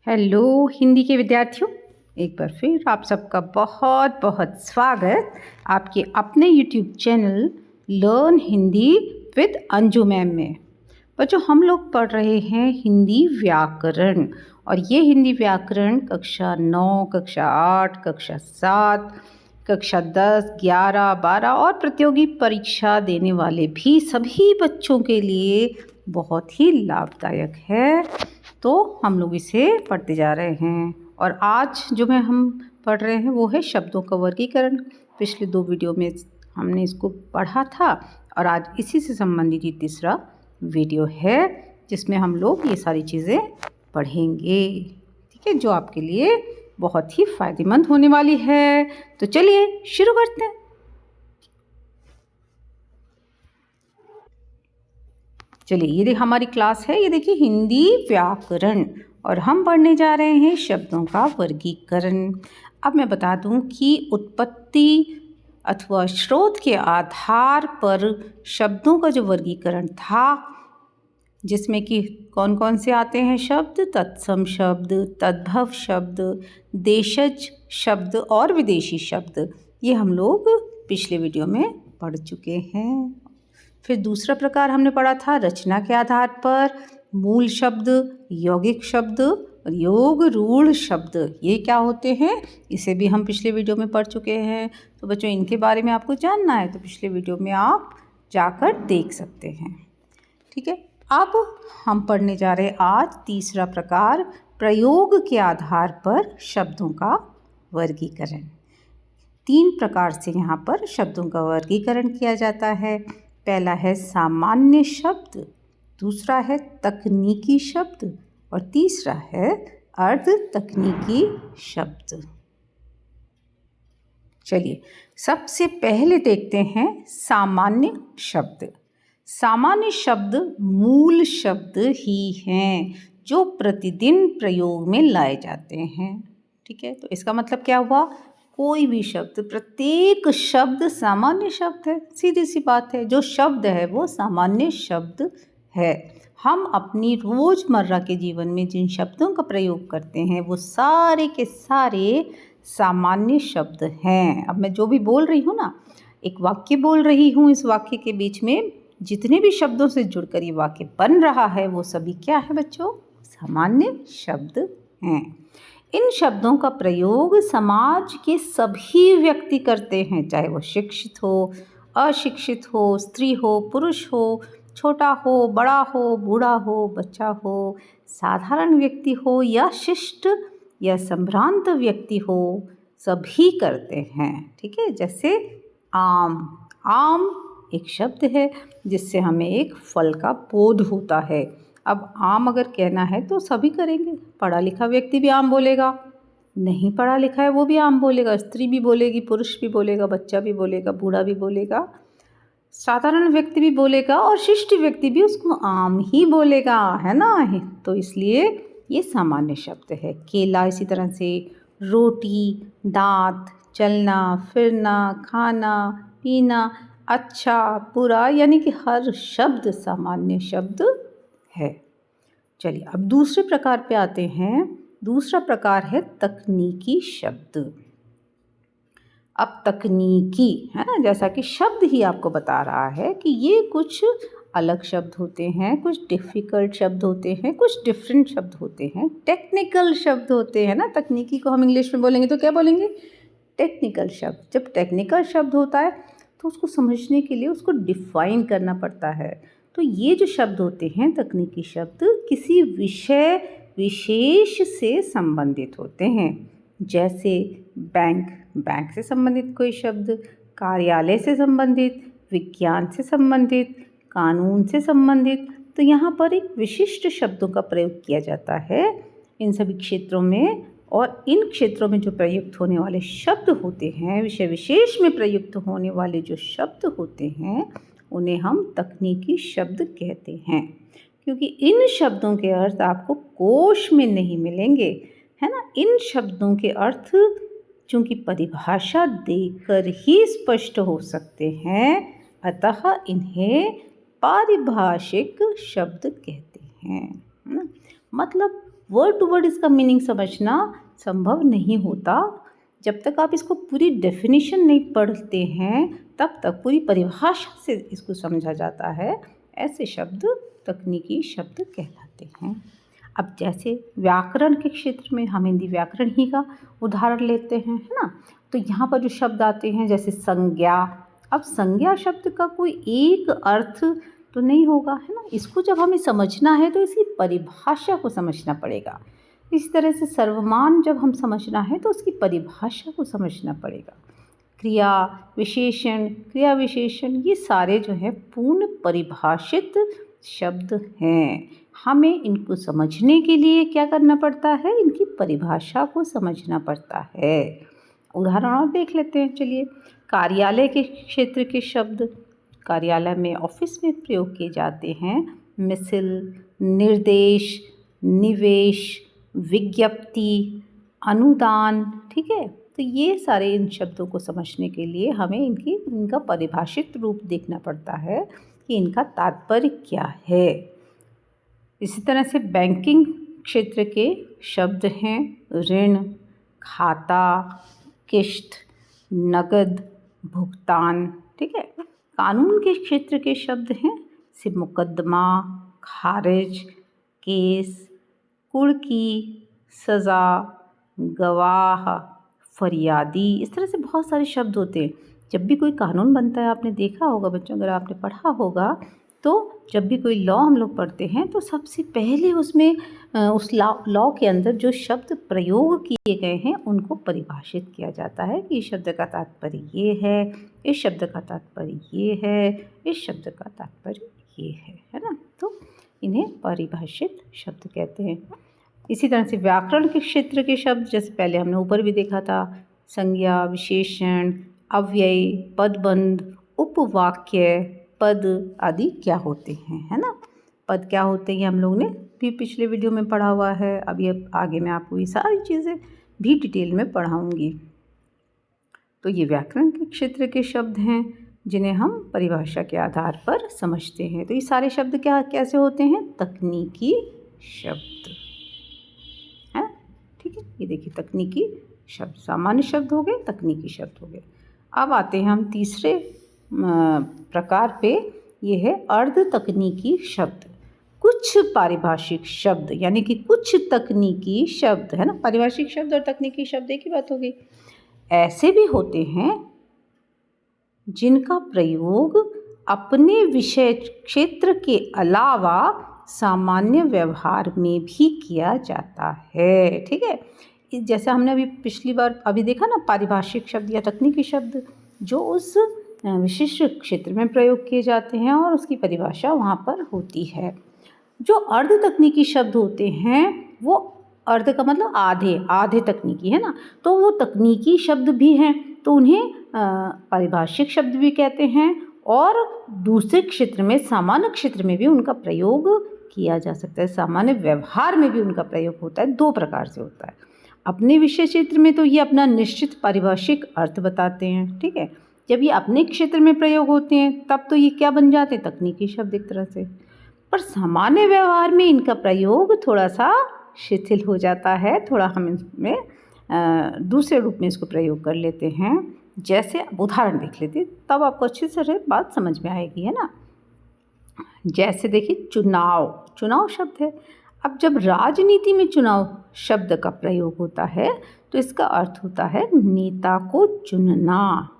Hello Hindi के विद्यार्थियों, एक बार फिर आप सबका बहुत बहुत स्वागत आपके अपने YouTube channel learn Hindi with Anju ma'am में। बच्चों, हम लोग पढ़ रहे हैं हिंदी व्याकरण और ये हिंदी व्याकरण कक्षा 9, कक्षा 8, कक्षा 7, कक्षा 10, 11, 12 और प्रतियोगी परीक्षा देने वाले भी सभी बच्चों के लिए बहुत ही लाभदायक है। तो हम लोग इसे पढ़ते जा रहे हैं और आज जो हम पढ़ रहे हैं वो है शब्दों का वर्गीकरण। पिछले 2 वीडियो में हमने इसको पढ़ा था और आज इसी से संबंधित ही तीसरा वीडियो है जिसमें हम लोग ये सारी चीज़ें पढ़ेंगे, ठीक है, जो आपके लिए बहुत ही फ़ायदेमंद होने वाली है। तो चलिए शुरू करते हैं। चलिए, ये हमारी क्लास है, ये देखिए हिंदी व्याकरण और हम पढ़ने जा रहे हैं शब्दों का वर्गीकरण। अब मैं बता दूं कि उत्पत्ति अथवा स्रोत के आधार पर शब्दों का जो वर्गीकरण था, जिसमें कि कौन कौन से आते हैं शब्द, तत्सम शब्द, तद्भव शब्द, देशज शब्द और विदेशी शब्द, ये हम लोग पिछले वीडियो में पढ़ चुके हैं। फिर दूसरा प्रकार हमने पढ़ा था रचना के आधार पर मूल शब्द, यौगिक शब्द और योग रूढ़ शब्द, ये क्या होते हैं, इसे भी हम पिछले वीडियो में पढ़ चुके हैं। तो बच्चों, इनके बारे में आपको जानना है तो पिछले वीडियो में आप जाकर देख सकते हैं, ठीक है। अब हम पढ़ने जा रहे हैं आज तीसरा प्रकार, प्रयोग के आधार पर शब्दों का वर्गीकरण। 3 प्रकार से यहाँ पर शब्दों का वर्गीकरण किया जाता है। पहला है सामान्य शब्द, दूसरा है तकनीकी शब्द और तीसरा है अर्ध तकनीकी शब्द। चलिए, सबसे पहले देखते हैं सामान्य शब्द। सामान्य शब्द मूल शब्द ही हैं जो प्रतिदिन प्रयोग में लाए जाते हैं, ठीक है। तो इसका मतलब क्या हुआ, कोई भी शब्द, प्रत्येक शब्द सामान्य शब्द है, सीधी सी बात है। जो शब्द है वो सामान्य शब्द है। हम अपनी रोज़मर्रा के जीवन में जिन शब्दों का प्रयोग करते हैं वो सारे के सारे सामान्य शब्द हैं। अब मैं जो भी बोल रही हूँ ना, एक वाक्य बोल रही हूँ, इस वाक्य के बीच में जितने भी शब्दों से जुड़कर ये वाक्य बन रहा है वो सभी क्या है बच्चों, सामान्य शब्द हैं। इन शब्दों का प्रयोग समाज के सभी व्यक्ति करते हैं, चाहे वो शिक्षित हो, अशिक्षित हो, स्त्री हो, पुरुष हो, छोटा हो, बड़ा हो, बूढ़ा हो, बच्चा हो, साधारण व्यक्ति हो या शिष्ट या संभ्रांत व्यक्ति हो, सभी करते हैं, ठीक है। जैसे आम, आम एक शब्द है जिससे हमें एक फल का बोध होता है। अब आम अगर कहना है तो सभी करेंगे, पढ़ा लिखा व्यक्ति भी आम बोलेगा, नहीं पढ़ा लिखा है वो भी आम बोलेगा, स्त्री भी बोलेगी, पुरुष भी बोलेगा, बच्चा भी बोलेगा, बूढ़ा भी बोलेगा, साधारण व्यक्ति भी बोलेगा और शिष्ट व्यक्ति भी उसको आम ही बोलेगा, है ना। तो इसलिए ये सामान्य शब्द है। केला इसी तरह से, रोटी, दांत, चलना फिरना, खाना पीना, अच्छा बुरा, यानी कि हर शब्द सामान्य शब्द है। चलिए, अब दूसरे प्रकार पे आते हैं। दूसरा प्रकार है तकनीकी शब्द। अब तकनीकी है ना, जैसा कि शब्द ही आपको बता रहा है कि ये कुछ अलग शब्द होते हैं, कुछ डिफ़िकल्ट शब्द होते हैं, कुछ डिफरेंट शब्द होते हैं, टेक्निकल शब्द होते हैं ना। तकनीकी को हम इंग्लिश में बोलेंगे तो क्या बोलेंगे, टेक्निकल शब्द। जब टेक्निकल शब्द होता है तो उसको समझने के लिए उसको डिफ़ाइन करना पड़ता है। तो ये जो शब्द होते हैं तकनीकी शब्द, किसी विषय विशेष से संबंधित होते हैं। जैसे बैंक, बैंक से संबंधित कोई शब्द, कार्यालय से संबंधित, विज्ञान से संबंधित, कानून से संबंधित। तो यहाँ पर एक विशिष्ट शब्दों का प्रयोग किया जाता है इन सभी क्षेत्रों में, और इन क्षेत्रों में जो प्रयुक्त होने वाले शब्द होते हैं, विषय विशेष में प्रयुक्त होने वाले जो शब्द होते हैं, उन्हें हम तकनीकी शब्द कहते हैं। क्योंकि इन शब्दों के अर्थ आपको कोश में नहीं मिलेंगे, है ना। इन शब्दों के अर्थ चूँकि परिभाषा देकर ही स्पष्ट हो सकते हैं, अतः इन्हें पारिभाषिक शब्द कहते हैं, है ना। मतलब वर्ड टू वर्ड इसका मीनिंग समझना संभव नहीं होता। जब तक आप इसको पूरी डेफिनेशन नहीं पढ़ते हैं तब तक पूरी परिभाषा से इसको समझा जाता है। ऐसे शब्द तकनीकी शब्द कहलाते हैं। अब जैसे व्याकरण के क्षेत्र में हम हिंदी व्याकरण ही का उदाहरण लेते हैं, है ना। तो यहाँ पर जो शब्द आते हैं जैसे संज्ञा। अब संज्ञा शब्द का कोई एक अर्थ तो नहीं होगा, है ना। इसको जब हमें समझना है तो इसकी परिभाषा को समझना पड़ेगा। इस तरह से सर्वनाम जब हम समझना है तो उसकी परिभाषा को समझना पड़ेगा। क्रिया विशेषण ये सारे जो है पूर्ण परिभाषित शब्द हैं। हमें इनको समझने के लिए क्या करना पड़ता है, इनकी परिभाषा को समझना पड़ता है। उदाहरण और देख लेते हैं, चलिए। कार्यालय के क्षेत्र के शब्द, कार्यालय में ऑफिस में प्रयोग किए जाते हैं। मिसल, निर्देश, निवेश, विज्ञप्ति, अनुदान, ठीक है। तो ये सारे इन शब्दों को समझने के लिए हमें इनका परिभाषित रूप देखना पड़ता है कि इनका तात्पर्य क्या है। इसी तरह से बैंकिंग क्षेत्र के शब्द हैं ऋण, खाता, किश्त, नकद, भुगतान, ठीक है। कानून के क्षेत्र के शब्द हैं से मुकदमा, खारिज, केस, कुर्की, सज़ा, गवाह, फरियादी। इस तरह से बहुत सारे शब्द होते हैं। जब भी कोई कानून बनता है, आपने देखा होगा बच्चों, अगर आपने पढ़ा होगा तो जब भी कोई लॉ हम लोग पढ़ते हैं तो सबसे पहले उसमें उस लॉ के अंदर जो शब्द प्रयोग किए गए हैं उनको परिभाषित किया जाता है कि इस शब्द का तात्पर्य ये है, इस शब्द का तात्पर्य ये है, इस शब्द का तात्पर्य ये है ना। तो इन्हें परिभाषित शब्द कहते हैं। इसी तरह से व्याकरण के क्षेत्र के शब्द, जैसे पहले हमने ऊपर भी देखा था, संज्ञा, विशेषण, अव्यय, पदबंध, उपवाक्य, पद आदि क्या होते हैं, है ना। पद क्या होते हैं ये हम लोग ने भी पिछले वीडियो में पढ़ा हुआ है। अब ये आगे मैं आपको ये सारी चीज़ें भी डिटेल में पढ़ाऊँगी। तो ये व्याकरण के क्षेत्र के शब्द हैं जिन्हें हम परिभाषा के आधार पर समझते हैं। तो ये सारे शब्द कैसे होते हैं, तकनीकी शब्द है, ठीक है। ये देखिए तकनीकी शब्द, सामान्य शब्द हो गए, तकनीकी शब्द हो गए। अब आते हैं हम तीसरे प्रकार पे, ये है अर्ध तकनीकी शब्द। कुछ पारिभाषिक शब्द यानी कि कुछ तकनीकी शब्द, है ना। पारिभाषिक शब्द और तकनीकी शब्द एक ही बात होगी। ऐसे भी होते हैं जिनका प्रयोग अपने विषय क्षेत्र के अलावा सामान्य व्यवहार में भी किया जाता है, ठीक है। जैसे हमने अभी पिछली बार अभी देखा ना, पारिभाषिक शब्द या तकनीकी शब्द जो उस विशिष्ट क्षेत्र में प्रयोग किए जाते हैं और उसकी परिभाषा वहाँ पर होती है। जो अर्ध तकनीकी शब्द होते हैं वो, अर्ध का मतलब आधे तकनीकी, है ना। तो वो तकनीकी शब्द भी हैं तो उन्हें पारिभाषिक शब्द भी कहते हैं और दूसरे क्षेत्र में, सामान्य क्षेत्र में भी उनका प्रयोग किया जा सकता है। सामान्य व्यवहार में भी उनका प्रयोग होता है। दो प्रकार से होता है। अपने विषय क्षेत्र में तो ये अपना निश्चित पारिभाषिक अर्थ बताते हैं, ठीक है। जब ये अपने क्षेत्र में प्रयोग होते हैं तब तो ये क्या बन जाते हैं, तकनीकी शब्द एक तरह से। पर सामान्य व्यवहार में इनका प्रयोग थोड़ा सा शिथिल हो जाता है, थोड़ा हम इसमें दूसरे रूप में इसको प्रयोग कर लेते हैं। जैसे उदाहरण देख लेते हैं तब आपको अच्छी तरह बात समझ में आएगी, है ना। जैसे देखिए चुनाव शब्द है। अब जब राजनीति में चुनाव शब्द का प्रयोग होता है तो इसका अर्थ होता है नेता को चुनना।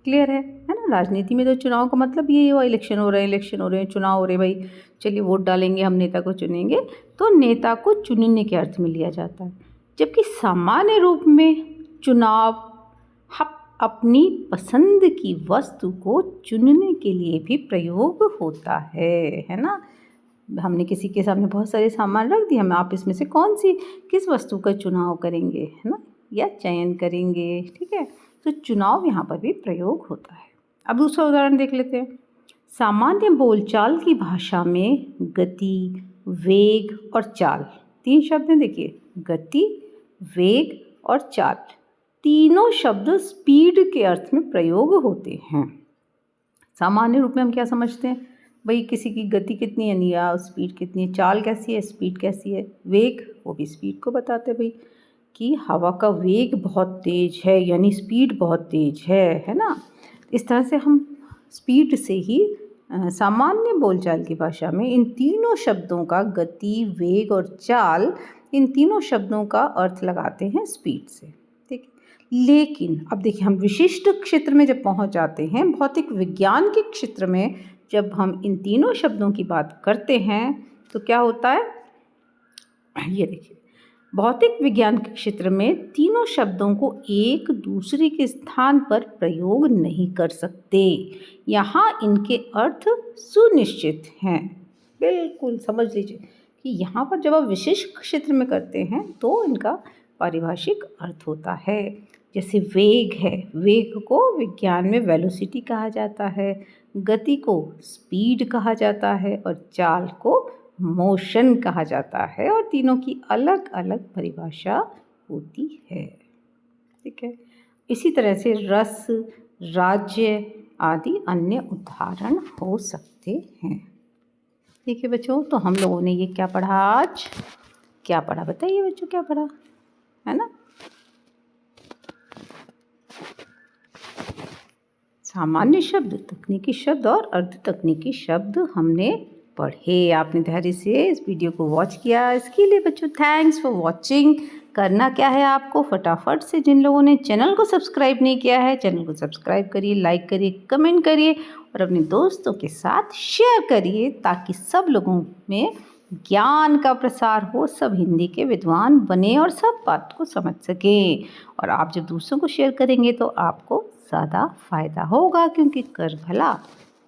क्लियर है ना। राजनीति में तो चुनाव का मतलब ये हुआ, इलेक्शन हो रहे हैं, चुनाव हो रहे, भाई चलिए वोट डालेंगे, हम नेता को चुनेंगे, तो नेता को चुनने के अर्थ में लिया जाता है। जबकि सामान्य रूप में चुनाव अपनी पसंद की वस्तु को चुनने के लिए भी प्रयोग होता है ना। हमने किसी के सामने बहुत सारे सामान रख दिए, हम आप इसमें से किस वस्तु का चुनाव करेंगे, है ना, या चयन करेंगे, ठीक है। तो चुनाव यहाँ पर भी प्रयोग होता है। अब दूसरा उदाहरण देख लेते हैं। सामान्य बोलचाल की भाषा में गति, वेग और चाल, तीन शब्द हैं। देखिए गति, वेग और चाल, तीनों शब्द स्पीड के अर्थ में प्रयोग होते हैं। सामान्य रूप में हम क्या समझते हैं, भाई किसी की गति कितनी है या स्पीड कितनी है, चाल कैसी है, स्पीड कैसी है, वेग वो भी स्पीड को बताते भाई कि हवा का वेग बहुत तेज है, यानी स्पीड बहुत तेज है ना। इस तरह से हम स्पीड से ही सामान्य बोलचाल की भाषा में इन तीनों शब्दों का गति, वेग और चाल, इन तीनों शब्दों का अर्थ लगाते हैं स्पीड से। ठीक है, लेकिन अब देखिए हम विशिष्ट क्षेत्र में जब पहुंच जाते हैं, भौतिक विज्ञान के क्षेत्र में जब हम इन तीनों शब्दों की बात करते हैं तो क्या होता है, ये देखिए भौतिक विज्ञान के क्षेत्र में तीनों शब्दों को एक दूसरे के स्थान पर प्रयोग नहीं कर सकते। यहाँ इनके अर्थ सुनिश्चित हैं। बिल्कुल समझ लीजिए कि यहाँ पर जब आप विशिष्ट क्षेत्र में करते हैं तो इनका पारिभाषिक अर्थ होता है। जैसे वेग है, वेग को विज्ञान में वेलोसिटी कहा जाता है, गति को स्पीड कहा जाता है और चाल को मोशन कहा जाता है, और तीनों की अलग अलग परिभाषा होती है। ठीक है, इसी तरह से रस, राज्य आदि अन्य उदाहरण हो सकते हैं। ठीक है बच्चों, तो हम लोगों ने ये क्या पढ़ा आज, क्या पढ़ा बताइए बच्चों, क्या पढ़ा है ना। सामान्य शब्द, तकनीकी शब्द और अर्ध तकनीकी शब्द हमने पढ़े। आपने धैर्य से इस वीडियो को वॉच किया, इसके लिए बच्चों थैंक्स फॉर वॉचिंग। करना क्या है आपको, फटाफट से जिन लोगों ने चैनल को सब्सक्राइब नहीं किया है, चैनल को सब्सक्राइब करिए, लाइक करिए, कमेंट करिए और अपने दोस्तों के साथ शेयर करिए, ताकि सब लोगों में ज्ञान का प्रसार हो, सब हिंदी के विद्वान बने और सब बात को समझ सकें। और आप जब दूसरों को शेयर करेंगे तो आपको ज़्यादा फ़ायदा होगा, क्योंकि कर भला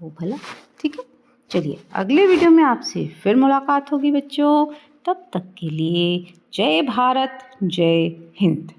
हो भला। ठीक है, चलिए अगले वीडियो में आपसे फिर मुलाकात होगी बच्चों। तब तक के लिए जय भारत, जय हिंद।